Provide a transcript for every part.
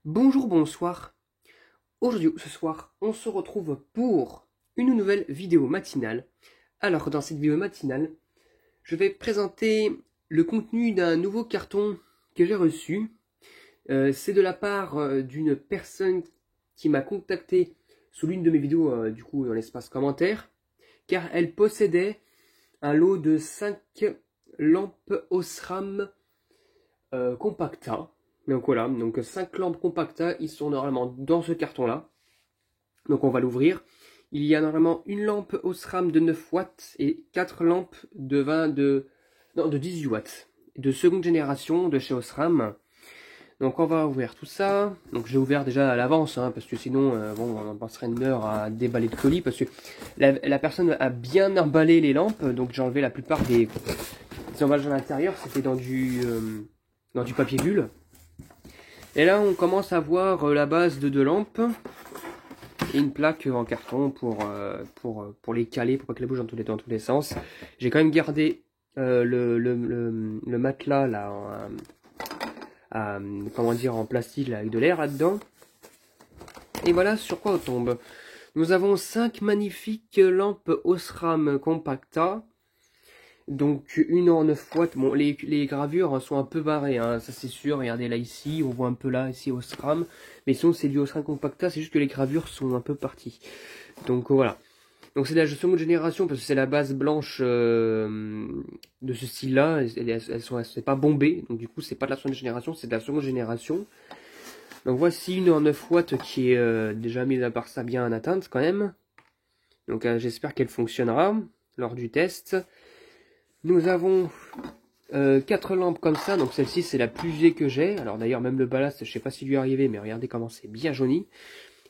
Bonjour, bonsoir. Aujourd'hui, ce soir, on se retrouve pour une nouvelle vidéo matinale. Alors, dans cette vidéo matinale, je vais présenter le contenu d'un nouveau carton que j'ai reçu. C'est de la part d'une personne qui m'a contacté sous l'une de mes vidéos, du coup, dans l'espace commentaire, car elle possédait un lot de 5 lampes Osram Compacta. Donc voilà, donc 5 lampes Compacta, ils sont normalement dans ce carton-là. Donc on va l'ouvrir. Il y a normalement une lampe Osram de 9 watts et 4 lampes de 18 watts. De seconde génération de chez Osram. Donc on va ouvrir tout ça. Donc j'ai ouvert déjà à l'avance, parce que sinon bon, on passerait une heure à déballer le colis. Parce que la personne a bien emballé les lampes. Donc j'ai enlevé la plupart des emballages à l'intérieur. C'était dans du papier bulle. Et là, on commence à voir la base de 2 lampes et une plaque en carton pour les caler, pour pas qu'elles bougent dans tous les sens. J'ai quand même gardé le matelas là, comment dire, en plastique là, avec de l'air là-dedans. Et voilà sur quoi on tombe. Nous avons 5 magnifiques lampes Osram Compacta. Donc une en 9 watts, bon les gravures sont un peu barrées, ça c'est sûr, regardez là ici, on voit un peu là ici Osram, mais sinon c'est du Osram Compacta, c'est juste que les gravures sont un peu parties. Donc voilà, donc c'est de la seconde génération parce que c'est la base blanche de ce style là, c'est pas bombé, donc du coup c'est pas de la seconde génération, c'est de la seconde génération. Donc voici une en 9 watts qui est déjà mise à part ça bien en atteinte quand même, donc j'espère qu'elle fonctionnera lors du test. Nous avons 4 lampes comme ça, donc celle-ci c'est la plus usée que j'ai. Alors d'ailleurs même le ballast, je sais pas s'il lui est arrivé, mais regardez comment c'est bien jauni.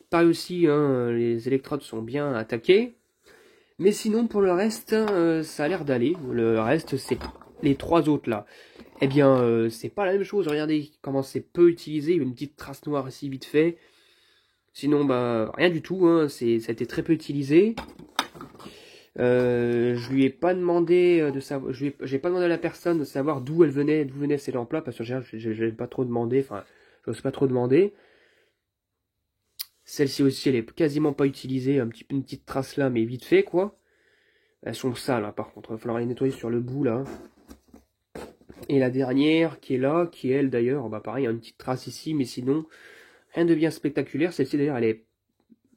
Pareil aussi, les électrodes sont bien attaquées. Mais sinon pour le reste, ça a l'air d'aller. Le reste c'est les 3 autres là. Eh bien c'est pas la même chose, regardez comment c'est peu utilisé, une petite trace noire ici vite fait. Sinon bah rien du tout, ça a été très peu utilisé. Je lui ai pas demandé de savoir, j'ai pas demandé à la personne de savoir d'où venaient ces lampes-là, parce que j'ai pas trop demandé, enfin, j'ose pas trop demander. Celle-ci aussi, elle est quasiment pas utilisée, une petite trace là, mais vite fait, quoi. Elles sont sales, hein, par contre, il va falloir les nettoyer sur le bout, là. Et la dernière, qui est là, qui est elle, d'ailleurs, bah pareil, il y a une petite trace ici, mais sinon, rien de bien spectaculaire. Celle-ci, d'ailleurs,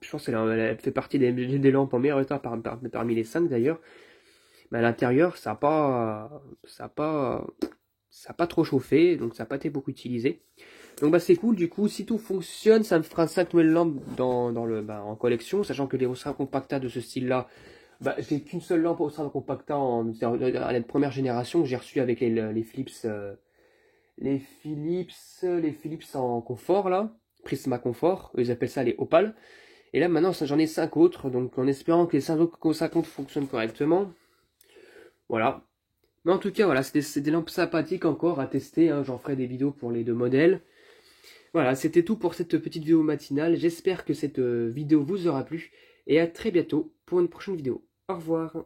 je pense qu'elle fait partie des lampes en meilleur état parmi les 5, d'ailleurs. Mais à l'intérieur, ça n'a pas trop chauffé, donc ça n'a pas été beaucoup utilisé. Donc bah c'est cool, du coup, si tout fonctionne, ça me fera 5 nouvelles lampes en collection, sachant que les Osram Compacta de ce style-là, j'ai qu'une seule lampe Osram Compacta à la première génération que j'ai reçue avec les Philips, les Philips en confort là, Prisma Confort, ils appellent ça les Opal. Et là maintenant j'en ai 5 autres, donc en espérant que les 5 autres fonctionnent correctement. Voilà. Mais en tout cas, voilà, c'est des lampes sympathiques encore à tester, j'en ferai des vidéos pour les 2 modèles. Voilà, c'était tout pour cette petite vidéo matinale. J'espère que cette vidéo vous aura plu. Et à très bientôt pour une prochaine vidéo. Au revoir.